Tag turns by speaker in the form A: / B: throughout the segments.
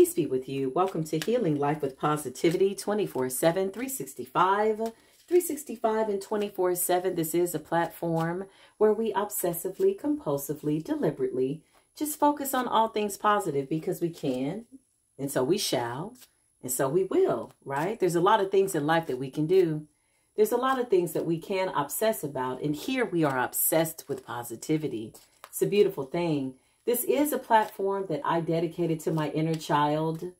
A: Peace be with you. Welcome to Healing Life with Positivity 24/7, 365. 365 and 24/7. This is a platform where we obsessively, compulsively, deliberately just focus on all things positive because we can, and so we shall, and so we will, right? There's a lot of things in life that we can do. There's a lot of things that we can obsess about, and here we are obsessed with positivity. It's a beautiful thing. This is a platform that I dedicated to my inner child,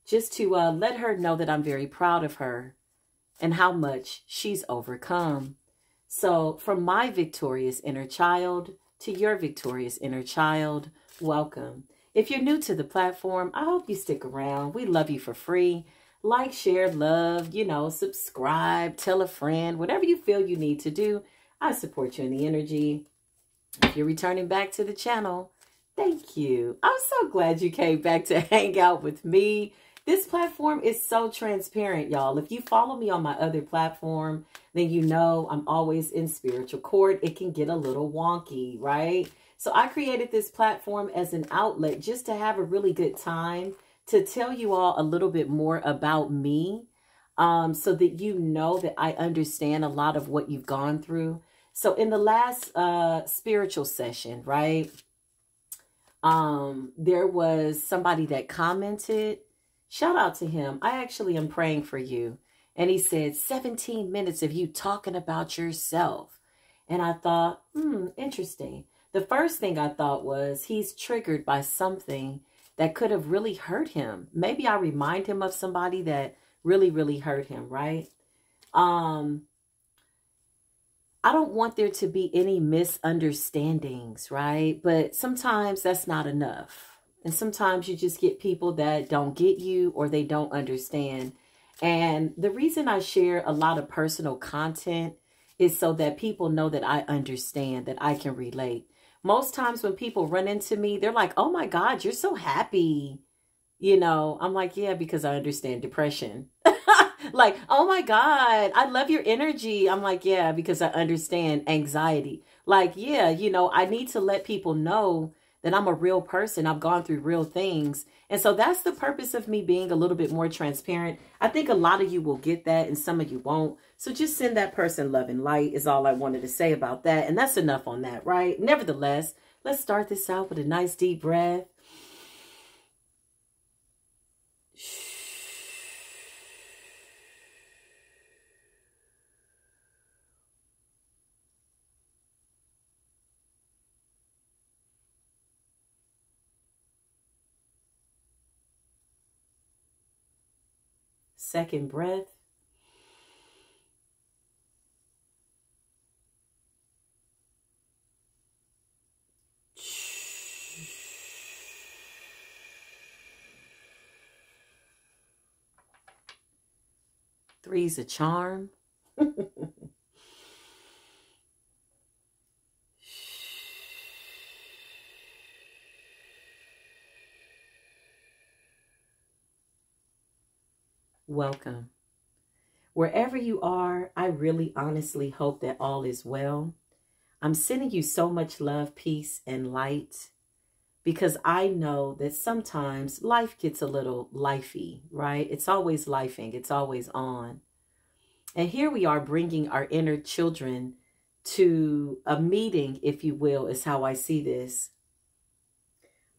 A: just to let her know that I'm very proud of her and how much she's overcome. So from my victorious inner child to your victorious inner child, welcome. If you're new to the platform, I hope you stick around. We love you for free. Like, share, love, subscribe, tell a friend, whatever you feel you need to do. I support you in the energy. If you're returning back to the channel, thank you. I'm so glad you came back to hang out with me. This platform is so transparent, y'all. If you follow me on my other platform, then you know I'm always in spiritual court. It can get a little wonky, right? So I created this platform as an outlet just to have a really good time, to tell you all a little bit more about me, so that you know that I understand a lot of what you've gone through. So in the last spiritual session, right, there was somebody that commented. Shout out to him. I actually am praying for you. And he said, 17 minutes of you talking about yourself. And I thought, interesting. The first thing I thought was he's triggered by something that could have really hurt him. Maybe I remind him of somebody that really, really hurt him, right? I don't want there to be any misunderstandings, right? But sometimes that's not enough. And sometimes you just get people that don't get you or they don't understand. And the reason I share a lot of personal content is so that people know that I understand, that I can relate. Most times when people run into me, they're like, oh my God, you're so happy. I'm like, yeah, because I understand depression. Like, oh my God, I love your energy. I'm like, yeah, because I understand anxiety. Like, yeah, I need to let people know that I'm a real person. I've gone through real things. And so that's the purpose of me being a little bit more transparent. I think a lot of you will get that and some of you won't. So just send that person love and light is all I wanted to say about that. And that's enough on that, right? Nevertheless, let's start this out with a nice deep breath. Second breath. Three's a charm. Welcome. Wherever you are, I really honestly hope that all is well. I'm sending you so much love, peace, and light because I know that sometimes life gets a little lifey, right? It's always lifing. It's always on. And here we are bringing our inner children to a meeting, if you will, is how I see this,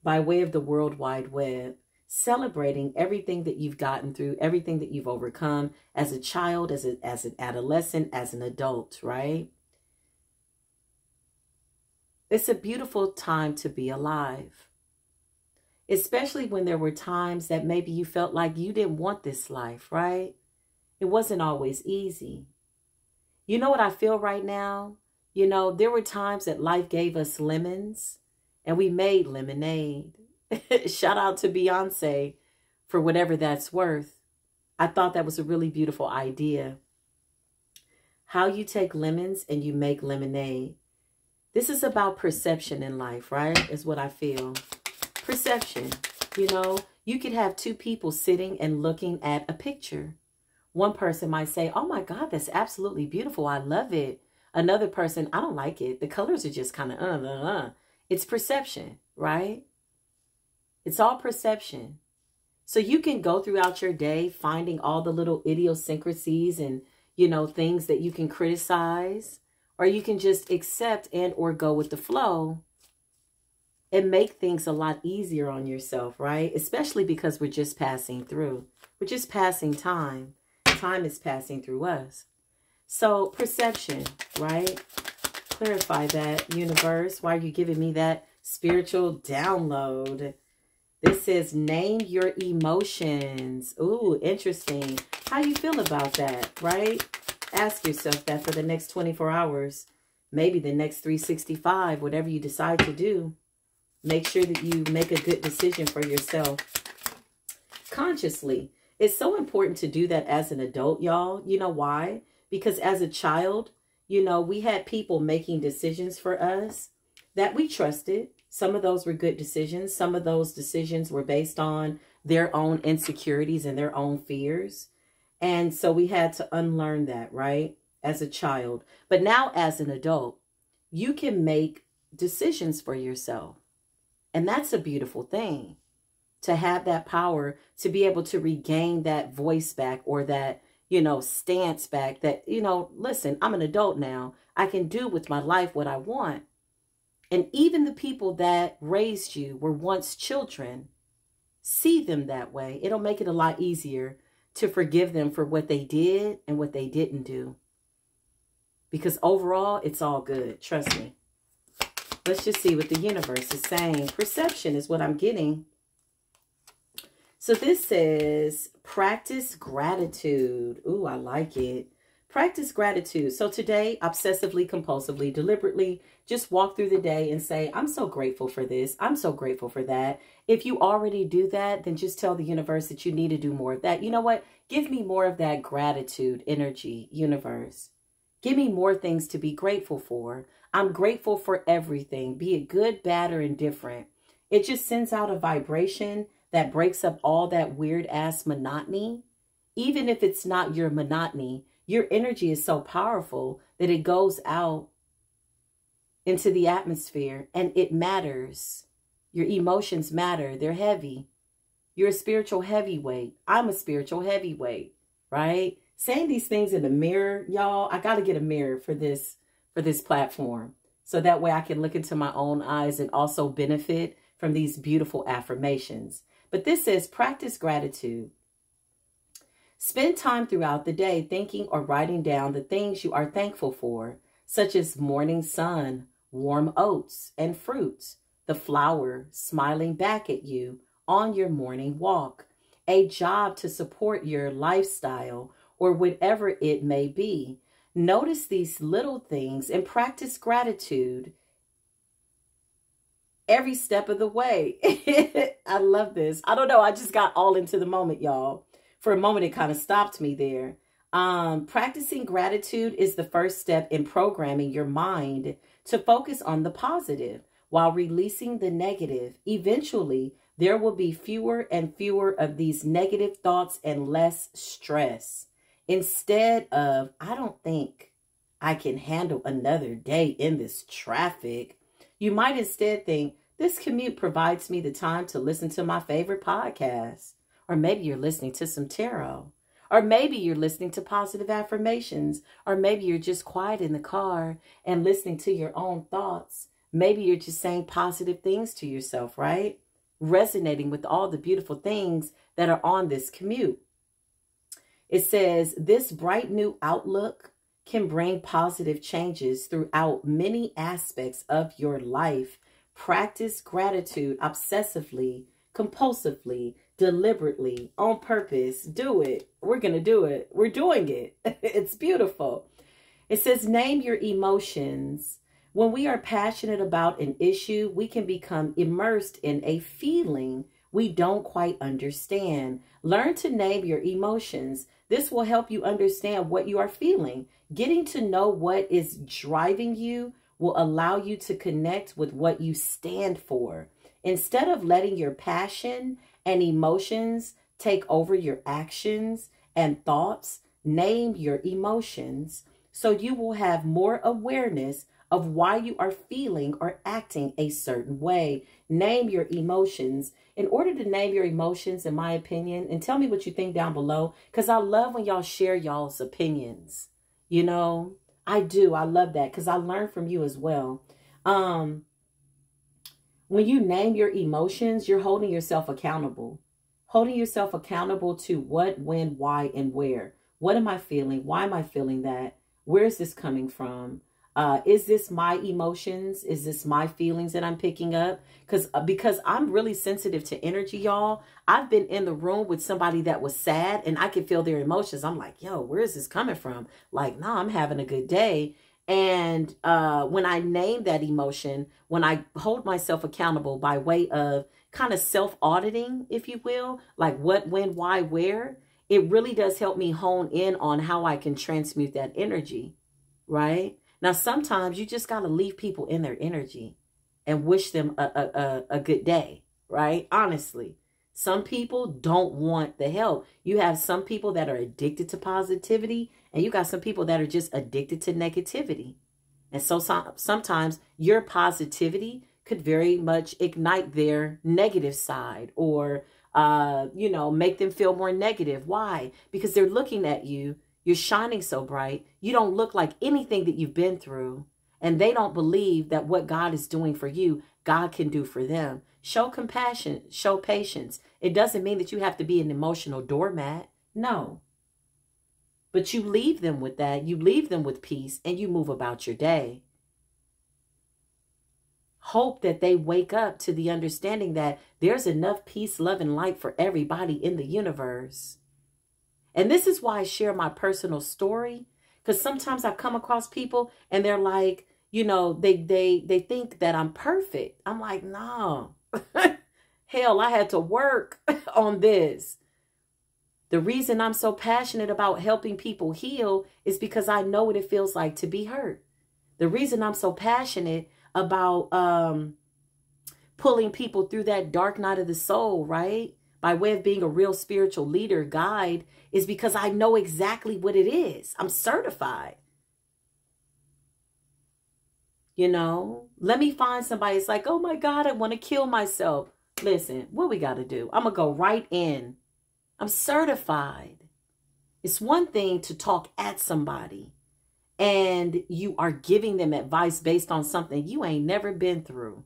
A: by way of the World Wide Web, celebrating everything that you've gotten through, everything that you've overcome as a child, as an adolescent, as an adult, right? It's a beautiful time to be alive, especially when there were times that maybe you felt like you didn't want this life, right? It wasn't always easy. You know what I feel right now? There were times that life gave us lemons and we made lemonade. Shout out to Beyonce for whatever that's worth. I thought that was a really beautiful idea. How you take lemons and you make lemonade. This is about perception in life, right? Is what I feel. Perception. You could have two people sitting and looking at a picture. One person might say, oh my God, that's absolutely beautiful. I love it. Another person, I don't like it. The colors are just kind of, It's perception, right? It's all perception. So you can go throughout your day finding all the little idiosyncrasies and, things that you can criticize, or you can just accept and or go with the flow and make things a lot easier on yourself, right? Especially because we're just passing through. We're just passing time. Time is passing through us. So perception, right? Clarify that, universe. Why are you giving me that spiritual download? This says name your emotions. Ooh, interesting. How you feel about that, right? Ask yourself that for the next 24 hours. Maybe the next 365, whatever you decide to do. Make sure that you make a good decision for yourself. Consciously. It's so important to do that as an adult, y'all. You know why? Because as a child, we had people making decisions for us that we trusted. Some of those were good decisions. Some of those decisions were based on their own insecurities and their own fears. And so we had to unlearn that, right? As a child. But now as an adult, you can make decisions for yourself. And that's a beautiful thing. To have that power, to be able to regain that voice back, or that, stance back, that, listen, I'm an adult now. I can do with my life what I want. And even the people that raised you were once children. See them that way. It'll make it a lot easier to forgive them for what they did and what they didn't do. Because overall, it's all good. Trust me. Let's just see what the universe is saying. Perception is what I'm getting. So this says, practice gratitude. Ooh, I like it. Practice gratitude. So today, obsessively, compulsively, deliberately, just walk through the day and say, I'm so grateful for this. I'm so grateful for that. If you already do that, then just tell the universe that you need to do more of that. You know what? Give me more of that gratitude energy, universe. Give me more things to be grateful for. I'm grateful for everything, be it good, bad, or indifferent. It just sends out a vibration that breaks up all that weird ass monotony. Even if it's not your monotony, your energy is so powerful that it goes out into the atmosphere and it matters. Your emotions matter. They're heavy. You're a spiritual heavyweight. I'm a spiritual heavyweight, right? Saying these things in the mirror, y'all, I got to get a mirror for this platform. So that way I can look into my own eyes and also benefit from these beautiful affirmations. But this says practice gratitude. Spend time throughout the day thinking or writing down the things you are thankful for, such as morning sun, warm oats and fruits, the flower smiling back at you on your morning walk, a job to support your lifestyle, or whatever it may be. Notice these little things and practice gratitude every step of the way. I love this. I don't know. I just got all into the moment, y'all. For a moment, it kind of stopped me there. Practicing gratitude is the first step in programming your mind to focus on the positive while releasing the negative. Eventually, there will be fewer and fewer of these negative thoughts and less stress. Instead of, I don't think I can handle another day in this traffic, you might instead think, this commute provides me the time to listen to my favorite podcast. Or maybe you're listening to some tarot. Or maybe you're listening to positive affirmations. Or maybe you're just quiet in the car and listening to your own thoughts. Maybe you're just saying positive things to yourself, right? Resonating with all the beautiful things that are on this commute. It says, this bright new outlook can bring positive changes throughout many aspects of your life. Practice gratitude obsessively, compulsively, deliberately, on purpose. Do it. We're going to do it. We're doing it. It's beautiful. It says, name your emotions. When we are passionate about an issue, we can become immersed in a feeling we don't quite understand. Learn to name your emotions. This will help you understand what you are feeling. Getting to know what is driving you will allow you to connect with what you stand for. Instead of letting your passion and emotions take over your actions and thoughts, name your emotions so you will have more awareness of why you are feeling or acting a certain way. Name your emotions. In order to name your emotions, in my opinion, and tell me what you think down below, because I love when y'all share y'all's opinions. You know, I do. I love that because I learn from you as well. When you name your emotions, you're holding yourself accountable. Holding yourself accountable to what, when, why, and where. What am I feeling? Why am I feeling that? Where is this coming from? Is this my emotions? Is this my feelings that I'm picking up? Because I'm really sensitive to energy, y'all. I've been in the room with somebody that was sad and I could feel their emotions. I'm like, yo, where is this coming from? Like, no, I'm having a good day. And when I name that emotion, when I hold myself accountable by way of kind of self-auditing, if you will, like what, when, why, where, it really does help me hone in on how I can transmute that energy, right? Now, sometimes you just got to leave people in their energy and wish them a good day, right? Honestly, some people don't want the help. You have some people that are addicted to positivity, and you got some people that are just addicted to negativity. And so sometimes your positivity could very much ignite their negative side or, you know, make them feel more negative. Why? Because they're looking at you. You're shining so bright. You don't look like anything that you've been through. And they don't believe that what God is doing for you, God can do for them. Show compassion. Show patience. It doesn't mean that you have to be an emotional doormat. No. But you leave them with that. You leave them with peace and you move about your day. Hope that they wake up to the understanding that there's enough peace, love, and light for everybody in the universe. And this is why I share my personal story, because sometimes I come across people and they're like, you know, they think that I'm perfect. I'm like, no, hell, I had to work on this. The reason I'm so passionate about helping people heal is because I know what it feels like to be hurt. The reason I'm so passionate about pulling people through that dark night of the soul, right? By way of being a real spiritual leader, guide, is because I know exactly what it is. I'm certified. You know, let me find somebody. It's like, oh my God, I want to kill myself. Listen, what we got to do? I'm going to go right in. I'm certified. It's one thing to talk at somebody and you are giving them advice based on something you ain't never been through.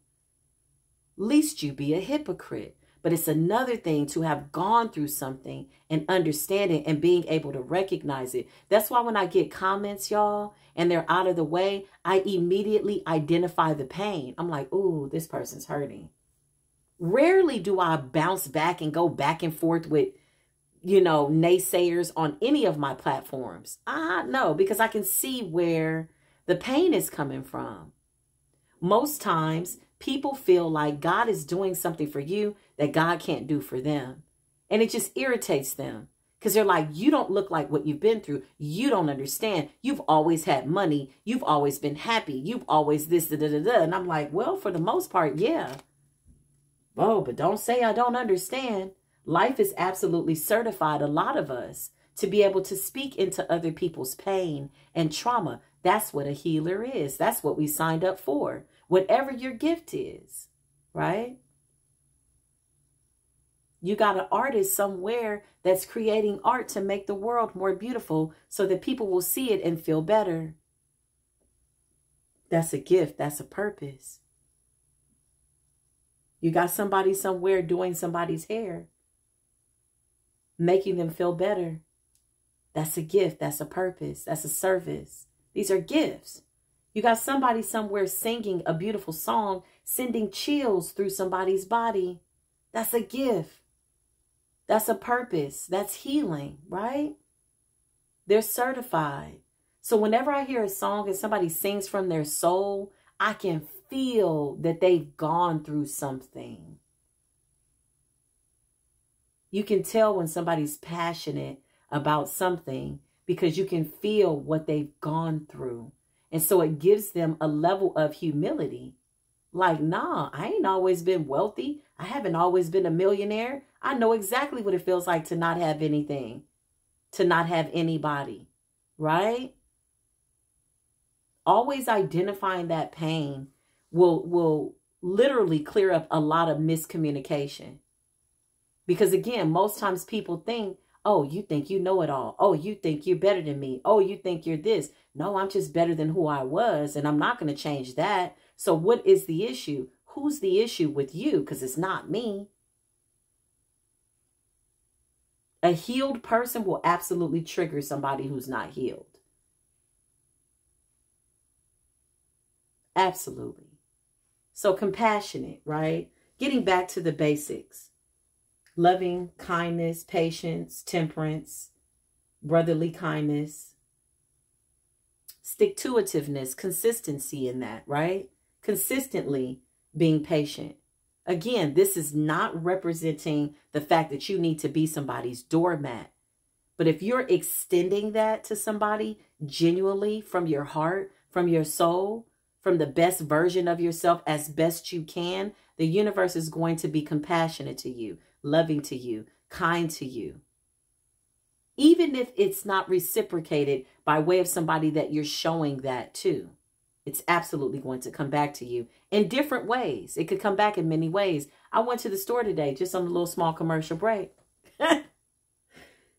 A: Least you be a hypocrite. But it's another thing to have gone through something and understand it and being able to recognize it. That's why when I get comments, y'all, and they're out of the way, I immediately identify the pain. I'm like, ooh, this person's hurting. Rarely do I bounce back and go back and forth with, you know, naysayers on any of my platforms. No, because I can see where the pain is coming from. Most times, people feel like God is doing something for you that God can't do for them. And it just irritates them because they're like, you don't look like what you've been through. You don't understand. You've always had money. You've always been happy. You've always this, da, da, da, da. And I'm like, well, for the most part, yeah. Oh, but don't say I don't understand. Life is absolutely certified, a lot of us, to be able to speak into other people's pain and trauma. That's what a healer is. That's what we signed up for. Whatever your gift is, right? You got an artist somewhere that's creating art to make the world more beautiful so that people will see it and feel better. That's a gift. That's a purpose. You got somebody somewhere doing somebody's hair, making them feel better. That's a gift. That's a purpose. That's a service. These are gifts. You got somebody somewhere singing a beautiful song, sending chills through somebody's body. That's a gift. That's a purpose. That's healing, right? They're certified. So whenever I hear a song and somebody sings from their soul, I can feel that they've gone through something. You can tell when somebody's passionate about something because you can feel what they've gone through. And so it gives them a level of humility. Like, nah, I ain't always been wealthy. I haven't always been a millionaire. I know exactly what it feels like to not have anything, to not have anybody, right? Always identifying that pain will literally clear up a lot of miscommunication. Because again, most times people think, oh, you think you know it all. Oh, you think you're better than me. Oh, you think you're this. No, I'm just better than who I was, and I'm not going to change that. So what is the issue? Who's the issue with you? Because it's not me. A healed person will absolutely trigger somebody who's not healed. Absolutely. So compassionate, right? Getting back to the basics. Loving, kindness, patience, temperance, brotherly kindness, stick-to-itiveness, consistency in that, right? Consistently being patient. Again, this is not representing the fact that you need to be somebody's doormat. But if you're extending that to somebody genuinely from your heart, from your soul, from the best version of yourself as best you can, the universe is going to be compassionate to you, loving to you, kind to you. Even if it's not reciprocated by way of somebody that you're showing that to, it's absolutely going to come back to you in different ways. It could come back in many ways. I went to the store today, just on a little small commercial break,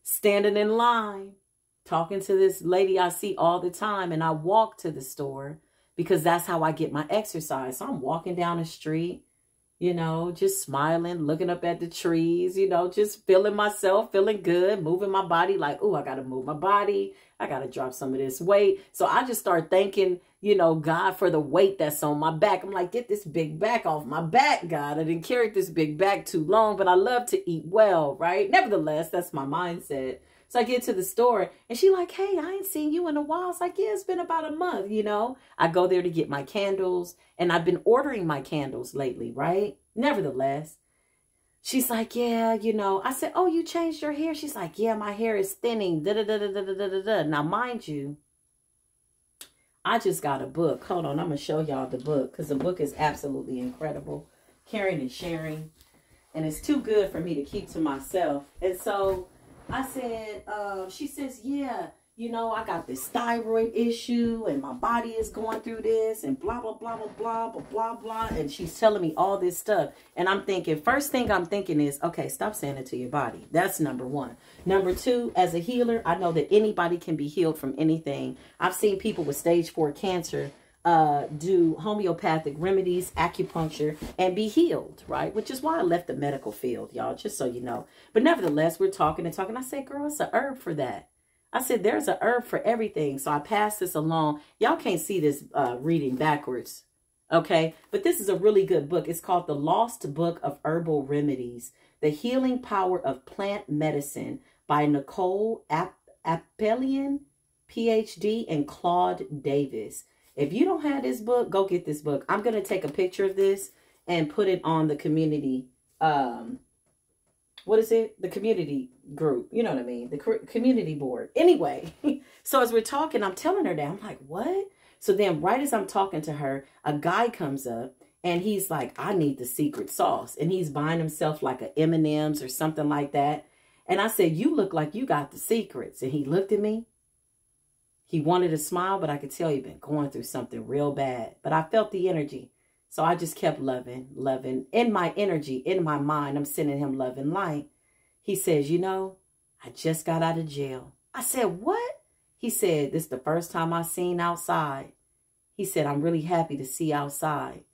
A: standing in line, talking to this lady I see all the time. And I walk to the store because that's how I get my exercise. So I'm walking down the street, you know, just smiling, looking up at the trees, you know, just feeling myself, feeling good, moving my body like, oh, I got to move my body. I got to drop some of this weight. So I just start thanking, you know, God for the weight that's on my back. I'm like, get this big back off my back, God. I didn't carry this big back too long, but I love to eat well, right? Nevertheless, that's my mindset. So I get to the store and she like, hey, I ain't seen you in a while. It's like, yeah, it's been about a month, you know. I go there to get my candles and I've been ordering my candles lately, right? Nevertheless, she's like, yeah, you know. I said, oh, you changed your hair? She's like, yeah, my hair is thinning. Da, da, da, da, da, da, da, da. Now, mind you, I just got a book. Hold on, I'm going to show y'all the book because the book is absolutely incredible. Caring and sharing. And it's too good for me to keep to myself. And so I said, she says, yeah, you know, I got this thyroid issue and my body is going through this and blah, blah, blah, blah, blah, blah, blah, blah. And she's telling me all this stuff. And I'm thinking, first thing I'm thinking is, okay, stop saying it to your body. That's number one. Number two, as a healer, I know that anybody can be healed from anything. I've seen people with stage 4 cancer do homeopathic remedies, acupuncture, and be healed, right? Which is why I left the medical field, y'all, just so you know. But nevertheless, we're talking and talking. I said, girl, it's a herb for that. I said, there's a herb for everything. So I passed this along. Y'all can't see this reading backwards, okay? But this is a really good book. It's called The Lost Book of Herbal Remedies, The Healing Power of Plant Medicine by Nicole Appelian, PhD, and Claude Davis. If you don't have this book, go get this book. I'm going to take a picture of this and put it on the community. What is it? The community group. You know what I mean? The community board. Anyway, so as we're talking, I'm telling her that. I'm like, what? So then right as I'm talking to her, a guy comes up and he's like, I need the secret sauce. And he's buying himself like a M&M's or something like that. And I said, you look like you got the secrets. And he looked at me. He wanted to smile, but I could tell he'd been going through something real bad. But I felt the energy. So I just kept loving. In my energy, in my mind, I'm sending him love and light. He says, you know, I just got out of jail. I said, what? He said, this is the first time I seen outside. He said, I'm really happy to see outside.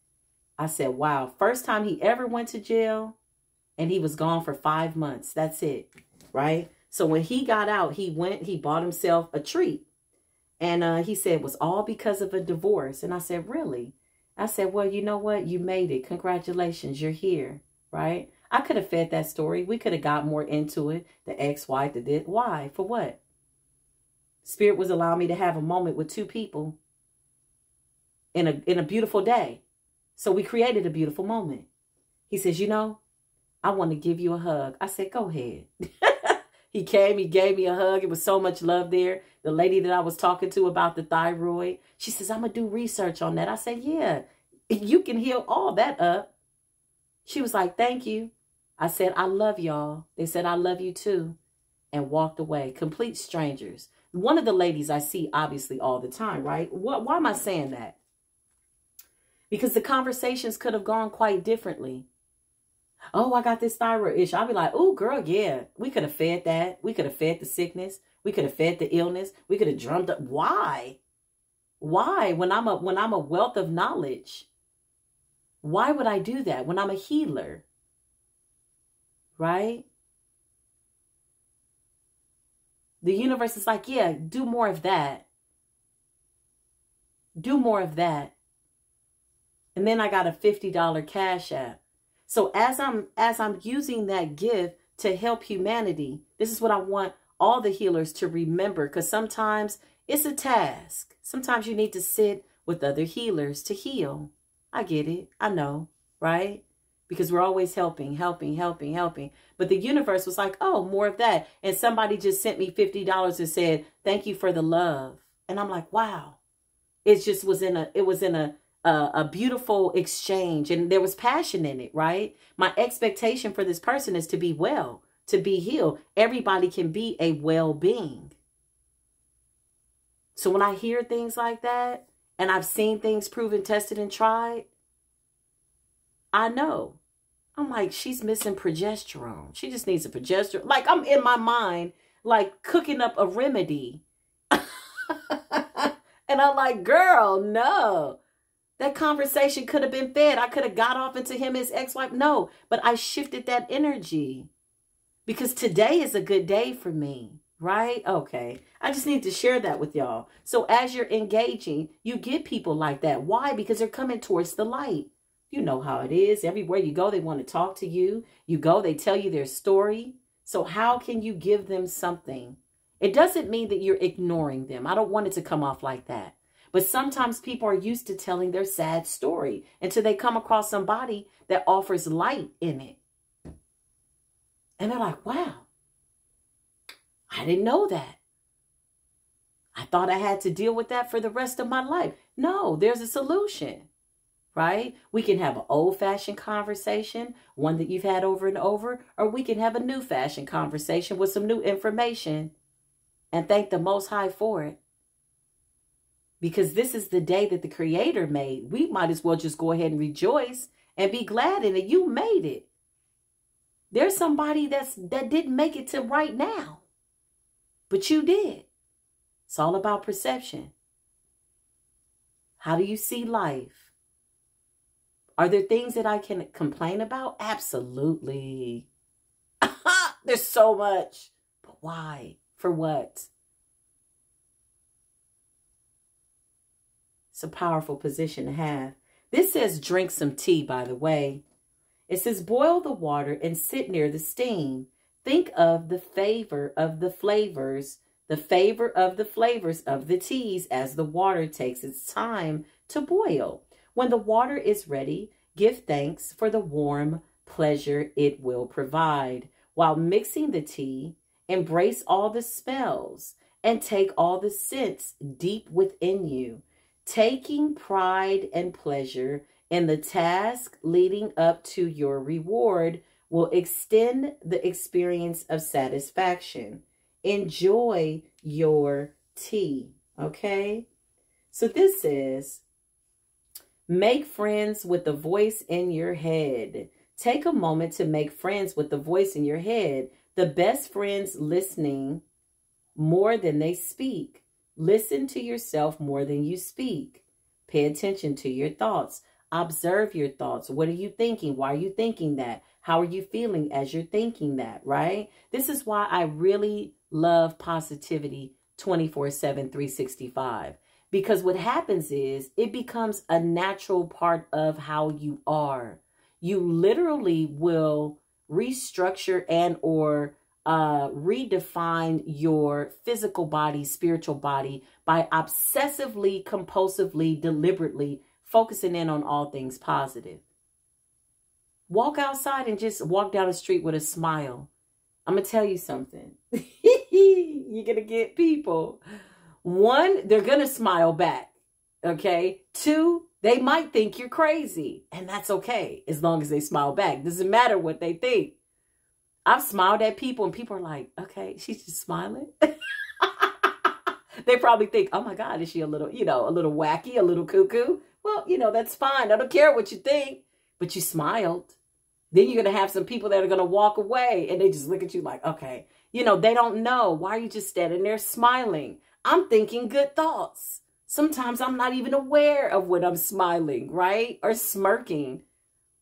A: I said, wow. First time he ever went to jail, and he was gone for 5 months. That's it, right? So when he got out, he bought himself a treat. And he said it was all because of a divorce. And I said, really? I said, well, you know what? You made it. Congratulations. You're here, right? I could have fed that story. We could have got more into it. The ex-wife, the did. Why? For what? Spirit was allowing me to have a moment with two people in a beautiful day. So we created a beautiful moment. He says, you know, I want to give you a hug. I said, go ahead. He came, he gave me a hug. It was so much love there. The lady that I was talking to about the thyroid, she says, I'm going to do research on that. I said, yeah, you can heal all that up. She was like, thank you. I said, I love y'all. They said, I love you too. And walked away. Complete strangers. one of the ladies I see obviously all the time, right? Why am I saying that? Because the conversations could have gone quite differently. Oh, I got this thyroid issue. I'll be like, oh, girl, yeah, we could have fed that. We could have fed the sickness. We could have fed the illness. We could have drummed up. Why? Why? When I'm a wealth of knowledge, why would I do that when I'm a healer? Right? The universe is like, yeah, do more of that. Do more of that. And then I got a $50 Cash App. So as I'm using that gift to help humanity, this is what I want all the healers to remember, because sometimes it's a task. Sometimes you need to sit with other healers to heal. I get it. I know, right? Because we're always helping. But the universe was like, oh, more of that. And somebody just sent me $50 and said, thank you for the love. And I'm like, wow. It just was in a beautiful exchange, and there was passion in it, right? My expectation for this person is to be well, to be healed. Everybody can be a well-being. So when I hear things like that, and I've seen things proven, tested, and tried, I know. I'm like, she's missing progesterone. She just needs a progesterone. Like, I'm in my mind, like cooking up a remedy. And I'm like, girl, no. That conversation could have been fed. I could have got off into him, his ex-wife. No, but I shifted that energy because today is a good day for me, right? Okay. I just need to share that with y'all. So as you're engaging, you get people like that. Why? Because they're coming towards the light. You know how it is. Everywhere you go, they want to talk to you. You go, they tell you their story. So how can you give them something? It doesn't mean that you're ignoring them. I don't want it to come off like that. But sometimes people are used to telling their sad story until they come across somebody that offers light in it. And they're like, wow, I didn't know that. I thought I had to deal with that for the rest of my life. No, there's a solution, right? We can have an old-fashioned conversation, one that you've had over and over, or we can have a new-fashioned conversation with some new information and thank the Most High for it. Because this is the day that the Creator made. We might as well just go ahead and rejoice and be glad in it. You made it. There's somebody that didn't make it to right now. But you did. It's all about perception. How do you see life? Are there things that I can complain about? Absolutely. There's so much. But why? For what? It's a powerful position to have. This says drink some tea, by the way. It says boil the water and sit near the steam. Think of the favor of the flavors of the teas as the water takes its time to boil. When the water is ready, give thanks for the warm pleasure it will provide. While mixing the tea, embrace all the smells and take all the scents deep within you. Taking pride and pleasure in the task leading up to your reward will extend the experience of satisfaction. Enjoy your tea, okay? So this is, make friends with the voice in your head. Take a moment to make friends with the voice in your head. The best friends listening more than they speak. Listen to yourself more than you speak. Pay attention to your thoughts. Observe your thoughts. What are you thinking? Why are you thinking that? How are you feeling as you're thinking that, right? This is why I really love positivity 24/7, 365. Because what happens is it becomes a natural part of how you are. You literally will restructure and or redefine your physical body, spiritual body by obsessively, compulsively, deliberately focusing in on all things positive. Walk outside and just walk down the street with a smile. I'm going to tell you something. You're going to get people. One, they're going to smile back. Okay. Two, they might think you're crazy, and that's okay as long as they smile back. Doesn't matter what they think. I've smiled at people and people are like, okay, she's just smiling. They probably think, oh my God, is she a little, a little wacky, a little cuckoo? Well, that's fine. I don't care what you think, but you smiled. Then you're going to have some people that are going to walk away and they just look at you like, okay, they don't know. Why are you just standing there smiling? I'm thinking good thoughts. Sometimes I'm not even aware of when I'm smiling, right? Or smirking.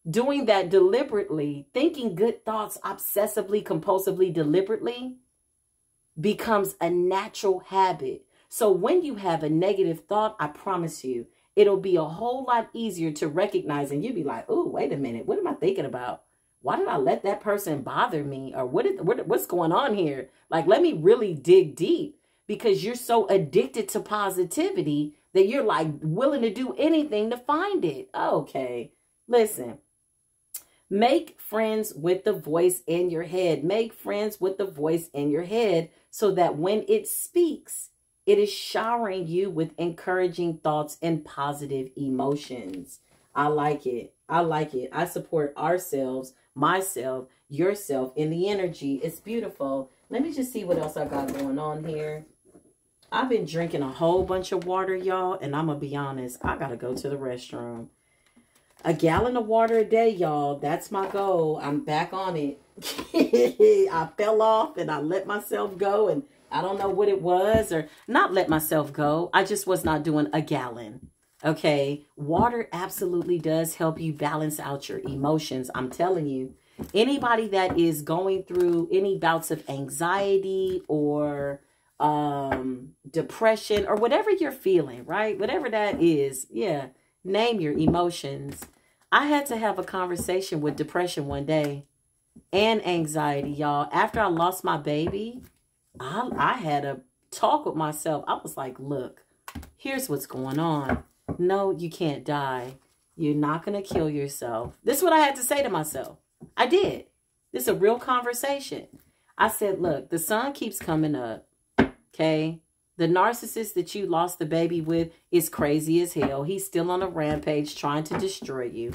A: Doing that deliberately, thinking good thoughts obsessively, compulsively, deliberately becomes a natural habit. So when you have a negative thought, I promise you, it'll be a whole lot easier to recognize, and you'll be like, oh, wait a minute. What am I thinking about? Why did I let that person bother me? Or what's going on here? Like, let me really dig deep, because you're so addicted to positivity that you're like willing to do anything to find it. Okay, listen. Make friends with the voice in your head. Make friends with the voice in your head so that when it speaks, it is showering you with encouraging thoughts and positive emotions. I like it. I like it. I support ourselves, myself, yourself in the energy. It's beautiful. Let me just see what else I got going on here. I've been drinking a whole bunch of water, y'all, and I'm going to be honest. I got to go to the restroom. A gallon of water a day, y'all. That's my goal. I'm back on it. I fell off and I let myself go, and I don't know what it was, or not let myself go. I just was not doing a gallon. Okay. Water absolutely does help you balance out your emotions. I'm telling you, anybody that is going through any bouts of anxiety or depression or whatever you're feeling, right? Whatever that is. Yeah. Name your emotions. I had to have a conversation with depression one day and anxiety, y'all. After I lost my baby, I had a talk with myself. I was like, look, here's what's going on. No, you can't die. You're not going to kill yourself. This is what I had to say to myself. I did. This is a real conversation. I said, look, the sun keeps coming up. Okay. The narcissist that you lost the baby with is crazy as hell. He's still on a rampage trying to destroy you.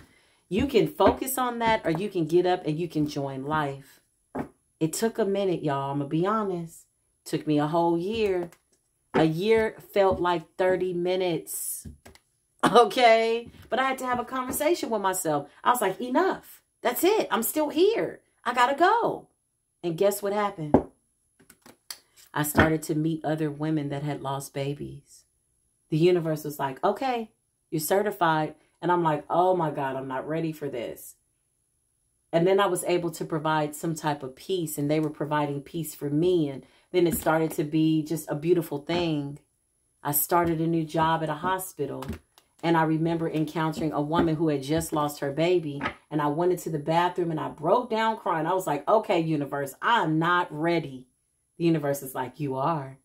A: You can focus on that, or you can get up and you can join life. It took a minute, y'all. I'm going to be honest. It took me a whole year. A year felt like 30 minutes. Okay. But I had to have a conversation with myself. I was like, enough. That's it. I'm still here. I got to go. And guess what happened? I started to meet other women that had lost babies. The universe was like, okay, you're certified. And I'm like, oh my God, I'm not ready for this. And then I was able to provide some type of peace, and they were providing peace for me. And then it started to be just a beautiful thing. I started a new job at a hospital, and I remember encountering a woman who had just lost her baby. And I went into the bathroom and I broke down crying. I was like, okay, universe, I'm not ready. The universe is like, you are.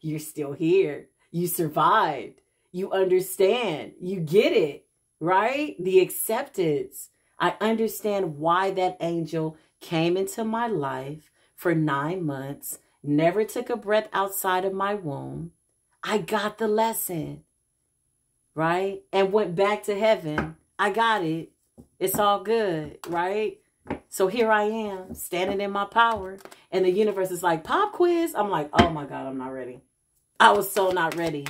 A: You're still here. You survived. You understand. You get it, right? The acceptance. I understand why that angel came into my life for 9 months, never took a breath outside of my womb. I got the lesson, right? And went back to heaven. I got it. It's all good, right? So here I am, standing in my power. And the universe is like, pop quiz. I'm like, oh my God, I'm not ready. I was so not ready.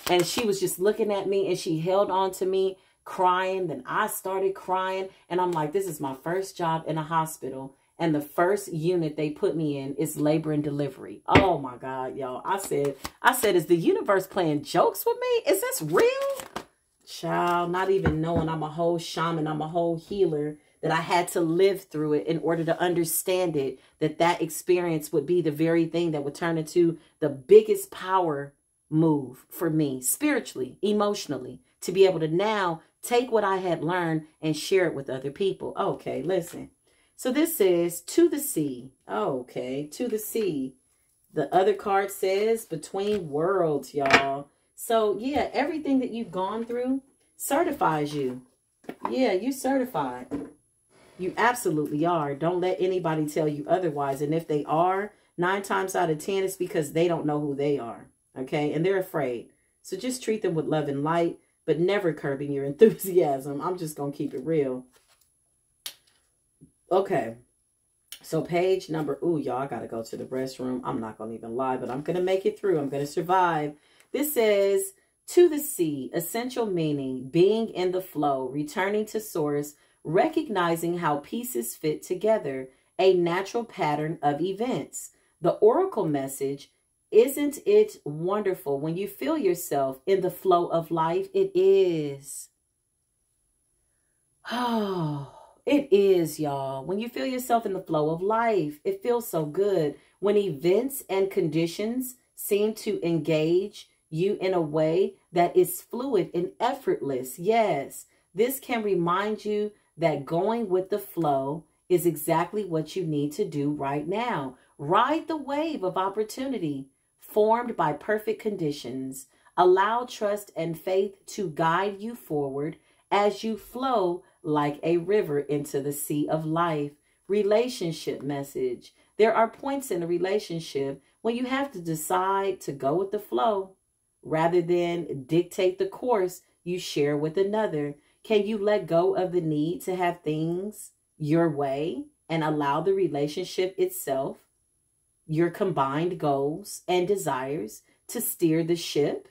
A: And she was just looking at me, and she held on to me, crying. Then I started crying. And I'm like, this is my first job in a hospital. And the first unit they put me in is labor and delivery. Oh my God, y'all. I said, is the universe playing jokes with me? Is this real? Child, not even knowing I'm a whole shaman, I'm a whole healer, that I had to live through it in order to understand it, that experience would be the very thing that would turn into the biggest power move for me, spiritually, emotionally, to be able to now take what I had learned and share it with other people. Okay, listen. So this is to the sea. Okay, to the sea. The other card says between worlds, y'all. So yeah, everything that you've gone through certifies you. Yeah, you certified. You absolutely are. Don't let anybody tell you otherwise. And if they are, 9 times out of 10, it's because they don't know who they are. Okay. And they're afraid. So just treat them with love and light, but never curbing your enthusiasm. I'm just going to keep it real. Okay. So page number, ooh, y'all, I got to go to the restroom. I'm not going to even lie, but I'm going to make it through. I'm going to survive. This says, to the sea, essential meaning, being in the flow, returning to source, recognizing how pieces fit together, a natural pattern of events. The oracle message, isn't it wonderful when you feel yourself in the flow of life? It is. Oh, it is, y'all. When you feel yourself in the flow of life, it feels so good. When events and conditions seem to engage you in a way that is fluid and effortless. Yes, this can remind you that going with the flow is exactly what you need to do right now. Ride the wave of opportunity formed by perfect conditions. Allow trust and faith to guide you forward as you flow like a river into the sea of life. Relationship message. There are points in a relationship when you have to decide to go with the flow rather than dictate the course you share with another. Can you let go of the need to have things your way and allow the relationship itself, your combined goals and desires, to steer the ship?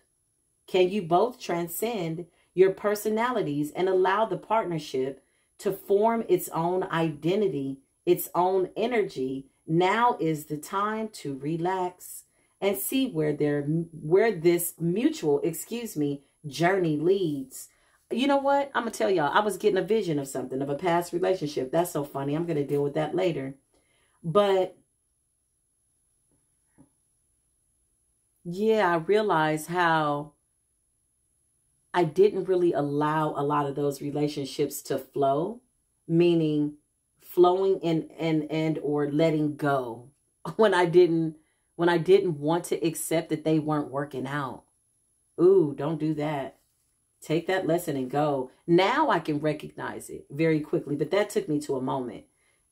A: Can you both transcend your personalities and allow the partnership to form its own identity, its own energy? Now is the time to relax and see where this mutual, journey leads. You know what? I'm going to tell y'all, I was getting a vision of something, of a past relationship. That's so funny. I'm going to deal with that later. But yeah, I realized how I didn't really allow a lot of those relationships to flow, meaning flowing and or letting go when I didn't want to accept that they weren't working out. Ooh, don't do that. Take that lesson and go. Now I can recognize it very quickly, but that took me to a moment.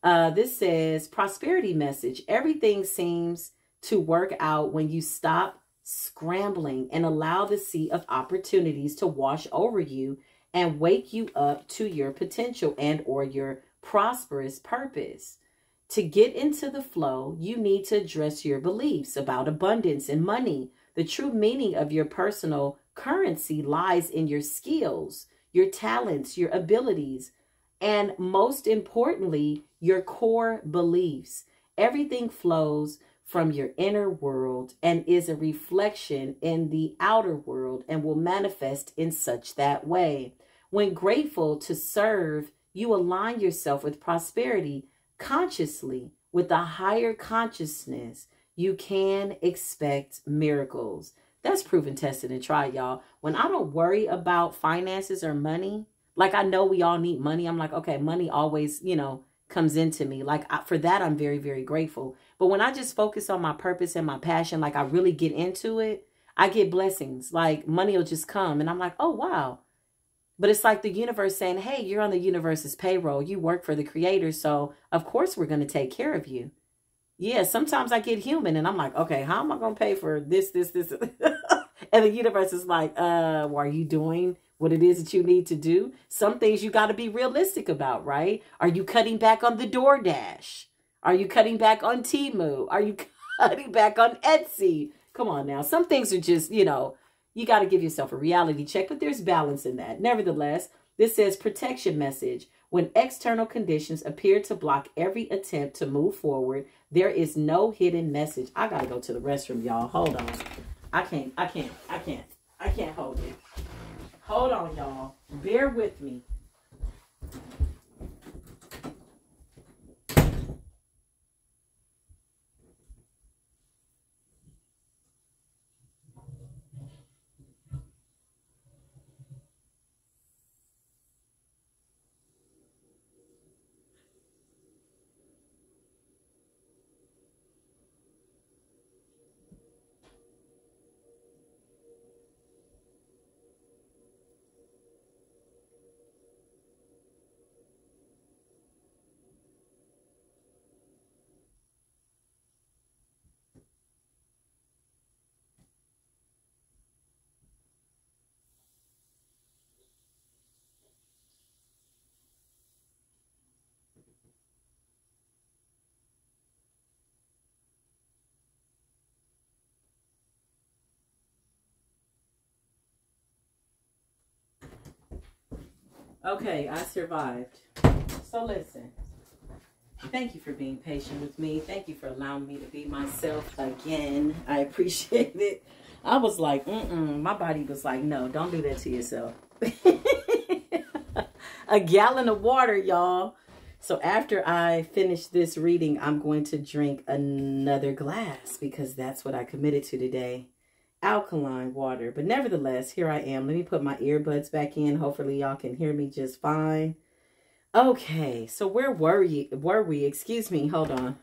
A: This says, prosperity message. Everything seems to work out when you stop scrambling and allow the sea of opportunities to wash over you and wake you up to your potential and or your prosperous purpose. To get into the flow, you need to address your beliefs about abundance and money. The true meaning of your personal currency lies in your skills, your talents, your abilities, and most importantly, your core beliefs. Everything flows from your inner world and is a reflection in the outer world and will manifest in such that way. When grateful to serve, you align yourself with prosperity consciously. With a higher consciousness, you can expect miracles. That's proven, tested, and tried, y'all. When I don't worry about finances or money, like I know we all need money. I'm like, okay, money always, comes into me. Like for that, I'm very, very grateful. But when I just focus on my purpose and my passion, like I really get into it, I get blessings. Like money will just come and I'm like, oh, wow. But it's like the universe saying, hey, you're on the universe's payroll. You work for the creator. So of course we're going to take care of you. Yeah, sometimes I get human and I'm like, okay, how am I going to pay for this? And the universe is like, well, are you doing what it is that you need to do? Some things you got to be realistic about, right? Are you cutting back on the DoorDash? Are you cutting back on Temu? Are you cutting back on Etsy? Come on now. Some things are just, you got to give yourself a reality check, but there's balance in that. Nevertheless, this says protection message. When external conditions appear to block every attempt to move forward, there is no hidden message. I got to go to the restroom, y'all. Hold on. I can't hold it. Hold on, y'all. Bear with me. Okay, I survived. So listen. Thank you for being patient with me. Thank you for allowing me to be myself again. I appreciate it. I was like, my body was like, no, don't do that to yourself. A gallon of water, y'all. So after I finish this reading, I'm going to drink another glass because that's what I committed to today. Alkaline water. But nevertheless, here I am. Let me put my earbuds back in. Hopefully y'all can hear me just fine. Okay, so where were we? Excuse me, hold on.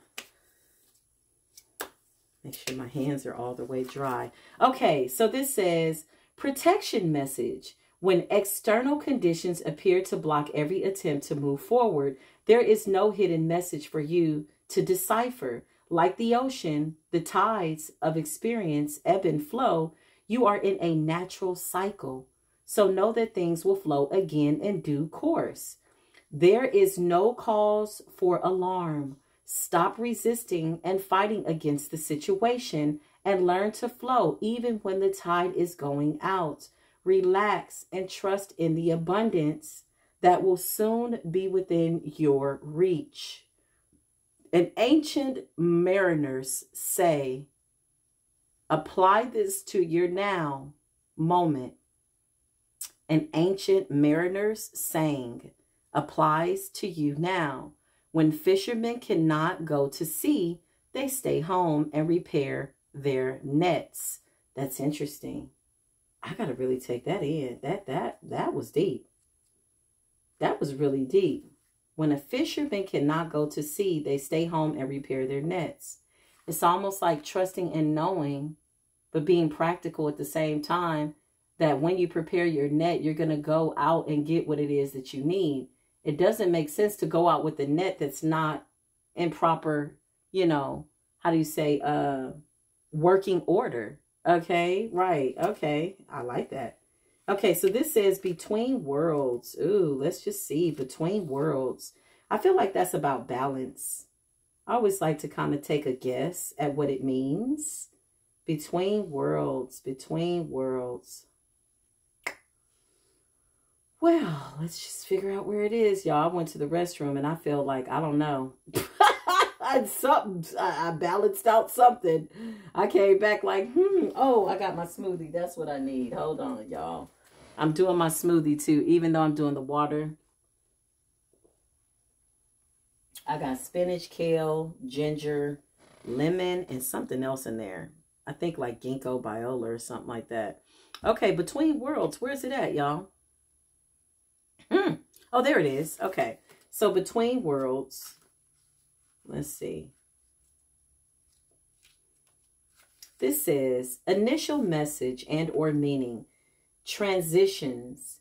A: Make sure my hands are all the way dry. Okay, so this says, protection message. When external conditions appear to block every attempt to move forward, there is no hidden message for you to decipher. Like the ocean, the tides of experience ebb and flow. You are in a natural cycle. So know that things will flow again in due course. There is no cause for alarm. Stop resisting and fighting against the situation and learn to flow even when the tide is going out. Relax and trust in the abundance that will soon be within your reach. And ancient mariners say, apply this to your now moment. An ancient mariners saying applies to you now. When fishermen cannot go to sea, they stay home and repair their nets. That's interesting. I gotta really take that in. That was deep. That was really deep. When a fisherman cannot go to sea, they stay home and repair their nets. It's almost like trusting and knowing, but being practical at the same time, that when you prepare your net, you're going to go out and get what it is that you need. It doesn't make sense to go out with a net that's not in proper, how do you say, working order. Okay, right. Okay, I like that. Okay, so this says between worlds. Ooh, let's just see. Between worlds. I feel like that's about balance. I always like to kind of take a guess at what it means. Between worlds. Between worlds. Well, let's just figure out where it is, y'all. I went to the restroom and I feel like, I don't know. I balanced out something. I came back like, oh, I got my smoothie. That's what I need. Hold on, y'all. I'm doing my smoothie too, even though I'm doing the water. I got spinach, kale, ginger, lemon, and something else in there. I think like ginkgo biloba or something like that. Okay, between worlds. Where's it at, y'all? Oh, there it is. Okay. So between worlds. Let's see. This says initial message and or meaning. Transitions,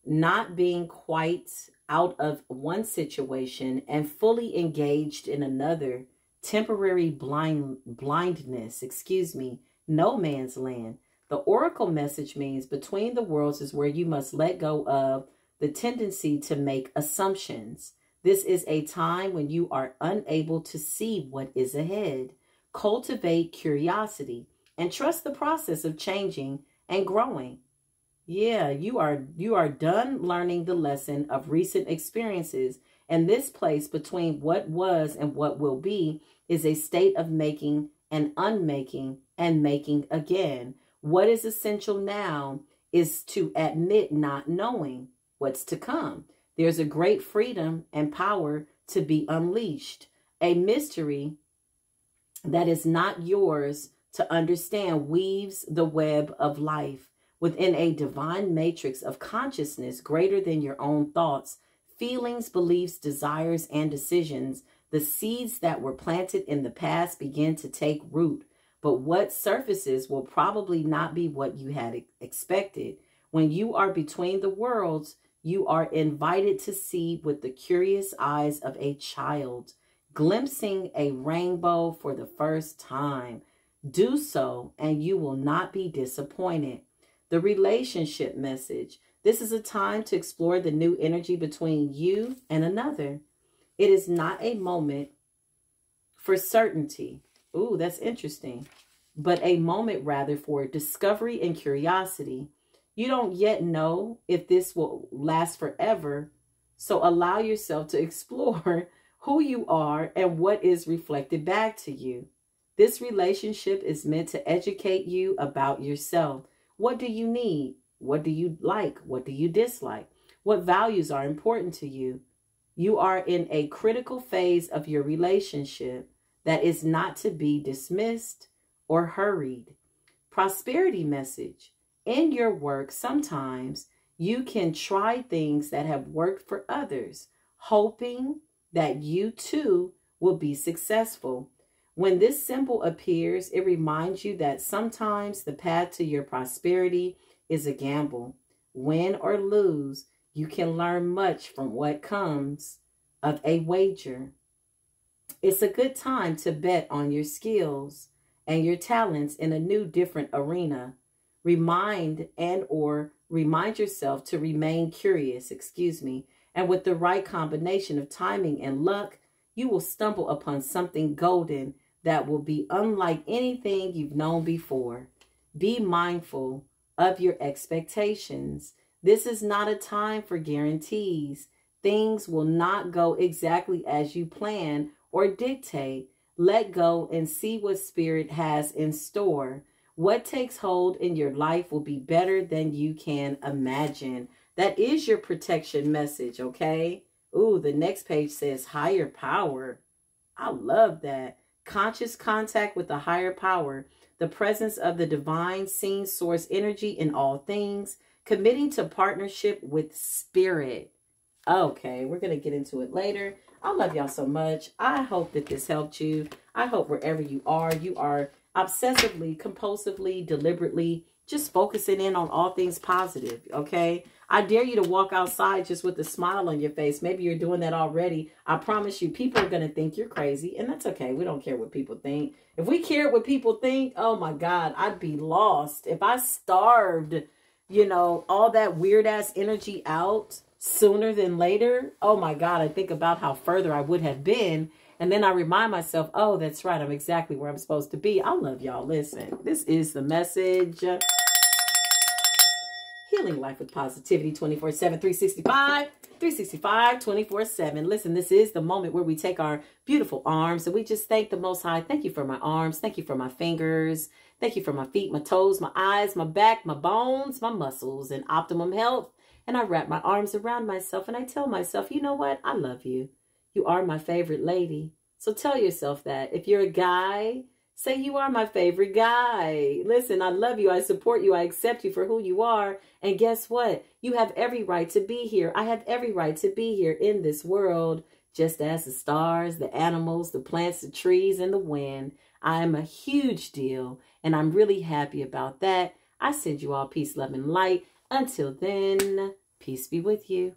A: not being quite out of one situation and fully engaged in another. Temporary blindness, no man's land. The oracle message means between the worlds is where you must let go of the tendency to make assumptions. This is a time when you are unable to see what is ahead. Cultivate curiosity and trust the process of changing and growing. Yeah, you are done learning the lesson of recent experiences, and this place between what was and what will be is a state of making and unmaking and making again. What is essential now is to admit not knowing what's to come. There's a great freedom and power to be unleashed. A mystery that is not yours to understand weaves the web of life. Within a divine matrix of consciousness greater than your own thoughts, feelings, beliefs, desires, and decisions, the seeds that were planted in the past begin to take root. But what surfaces will probably not be what you had expected. When you are between the worlds, you are invited to see with the curious eyes of a child, glimpsing a rainbow for the first time. Do so, and you will not be disappointed. The relationship message. This is a time to explore the new energy between you and another. It is not a moment for certainty. Ooh, that's interesting. But a moment rather for discovery and curiosity. You don't yet know if this will last forever. So allow yourself to explore who you are and what is reflected back to you. This relationship is meant to educate you about yourself. What do you need? What do you like? What do you dislike? What values are important to you? You are in a critical phase of your relationship that is not to be dismissed or hurried. Prosperity message. In your work, sometimes you can try things that have worked for others, hoping that you too will be successful. When this symbol appears, it reminds you that sometimes the path to your prosperity is a gamble. Win or lose, you can learn much from what comes of a wager. It's a good time to bet on your skills and your talents in a new, different arena. Remind yourself to remain curious, and with the right combination of timing and luck, you will stumble upon something golden that will be unlike anything you've known before. Be mindful of your expectations. This is not a time for guarantees. Things will not go exactly as you plan or dictate. Let go and see what Spirit has in store. What takes hold in your life will be better than you can imagine. That is your protection message, okay? Ooh, the next page says higher power. I love that. Conscious contact with the higher power, the presence of the divine seen source energy in all things, committing to partnership with Spirit. Okay, we're going to get into it later. I love y'all so much. I hope that this helped you. I hope wherever you are obsessively, compulsively, deliberately, just focusing in on all things positive, okay? I dare you to walk outside just with a smile on your face. Maybe you're doing that already. I promise you, people are going to think you're crazy, and that's okay. We don't care what people think. If we cared what people think, oh my God, I'd be lost. If I starved, all that weird-ass energy out sooner than later, oh my God, I think about how further I would have been. And then I remind myself, oh, that's right, I'm exactly where I'm supposed to be. I love y'all. Listen, this is the message. Healing life with positivity 24/7, 365, 24/7. Listen, this is the moment where we take our beautiful arms and we just thank the Most High. Thank you for my arms. Thank you for my fingers. Thank you for my feet, my toes, my eyes, my back, my bones, my muscles, and optimum health. And I wrap my arms around myself and I tell myself, you know what? I love you. You are my favorite lady. So tell yourself that. If you're a guy, say you are my favorite guy. Listen, I love you. I support you. I accept you for who you are. And guess what? You have every right to be here. I have every right to be here in this world, just as the stars, the animals, the plants, the trees, and the wind. I am a huge deal, and I'm really happy about that. I send you all peace, love, and light. Until then, peace be with you.